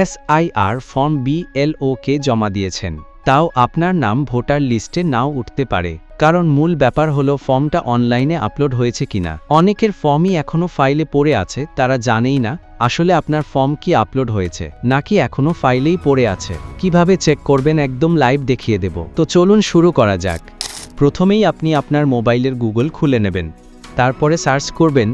SIR form BLOকে জমা দিয়েছেন, তাও আপনার নাম ভোটার লিস্টে নাও উঠতে পারে, কারণ মূল ব্যাপার হলো ফর্মটা অনলাইনে আপলোড হয়েছে কিনা। অনেকের ফর্মই এখনও ফাইলে পড়ে আছে, তারা জানেই না আসলে আপনার ফর্ম কি আপলোড হয়েছে নাকি এখনও ফাইলেই পড়ে আছে। কিভাবে চেক করবেন একদম লাইভ দেখিয়ে দেব। তো চলুন শুরু করা যাক। প্রথমেই আপনি আপনার মোবাইলের গুগল খুলে নেবেন, তারপরে সার্চ করবেন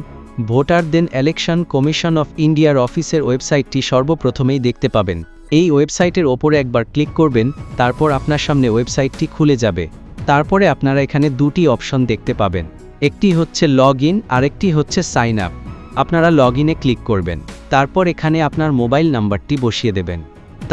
voter then election commission of ইন্ডিয়ার অফিসের ওয়েবসাইটটি সর্বপ্রথমেই দেখতে পাবেন। এই ওয়েবসাইটের ওপরে একবার ক্লিক করবেন, তারপর আপনার সামনে ওয়েবসাইটটি খুলে যাবে। তারপরে আপনারা এখানে দুটি অপশন দেখতে পাবেন, একটি হচ্ছে লগ ইন, আরেকটি হচ্ছে সাইন আপ। আপনারা লগ ইনে ক্লিক করবেন, তারপর এখানে আপনার মোবাইল নাম্বারটি বসিয়ে দেবেন।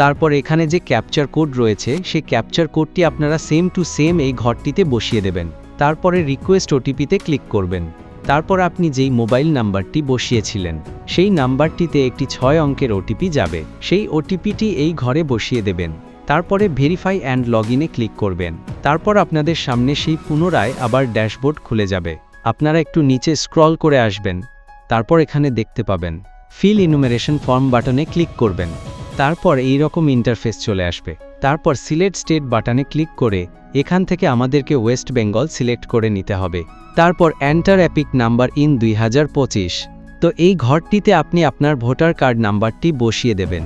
তারপর এখানে যে ক্যাপচার কোড রয়েছে সেই ক্যাপচার কোডটি আপনারা সেম টু সেম এই ঘরটিতে বসিয়ে দেবেন। তারপরে রিকোয়েস্ট ওটিপিতে ক্লিক করবেন। তারপর আপনি যেই মোবাইল নাম্বারটি বসিয়েছিলেন সেই নাম্বারটিতে একটি 6 অঙ্কের ওটিপি যাবে, সেই ওটিপিটি এই ঘরে বসিয়ে দেবেন। তারপরে ভেরিফাই অ্যান্ড লগ ইনে ক্লিক করবেন। তারপর আপনাদের সামনে সেই পুনরায় আবার ড্যাশবোর্ড খুলে যাবে। আপনারা একটু নিচে স্ক্রল করে আসবেন, তারপর এখানে দেখতে পাবেন ফিল ইনুমেরেশন ফর্ম বাটনে ক্লিক করবেন। তারপর এই রকম ইন্টারফেস চলে আসবে। তারপর সিলেক্ট স্টেট বাটনে ক্লিক করে এখান থেকে আমাদেরকে ওয়েস্ট বেঙ্গল সিলেক্ট করে নিতে হবে। তারপর এন্টার এপিক নাম্বার ইন 2025। তো এই ঘরটিতে আপনি আপনার ভোটার কার্ড নাম্বারটি বসিয়ে দেবেন।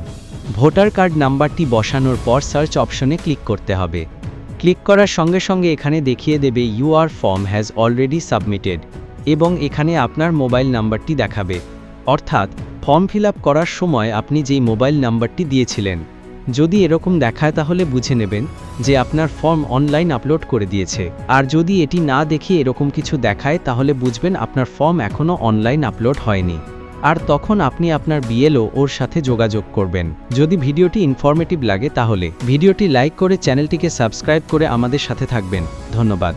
ভোটার কার্ড নাম্বারটি বসানোর পর সার্চ অপশনে ক্লিক করতে হবে। ক্লিক করার সঙ্গে সঙ্গে এখানে দেখিয়ে দেবে your form has already submitted, এবং এখানে আপনার মোবাইল নাম্বারটি দেখাবে। অর্থাৎ ফর্ম ফিল আপ করার সময় আপনি যেই মোবাইল নাম্বারটি দিয়েছিলেন, যদি এরকম দেখায় তাহলে বুঝে নেবেন যে আপনার ফর্ম অনলাইন আপলোড করে দিয়েছে। আর যদি এটি না দেখিয়ে এরকম কিছু দেখায় তাহলে বুঝবেন আপনার ফর্ম এখনও অনলাইন আপলোড হয়নি। আর তখন আপনি আপনার BLO ওর সাথে যোগাযোগ করবেন। যদি ভিডিওটি ইনফরমেটিভ লাগে তাহলে ভিডিওটি লাইক করে চ্যানেলটিকে সাবস্ক্রাইব করে আমাদের সাথে থাকবেন। ধন্যবাদ।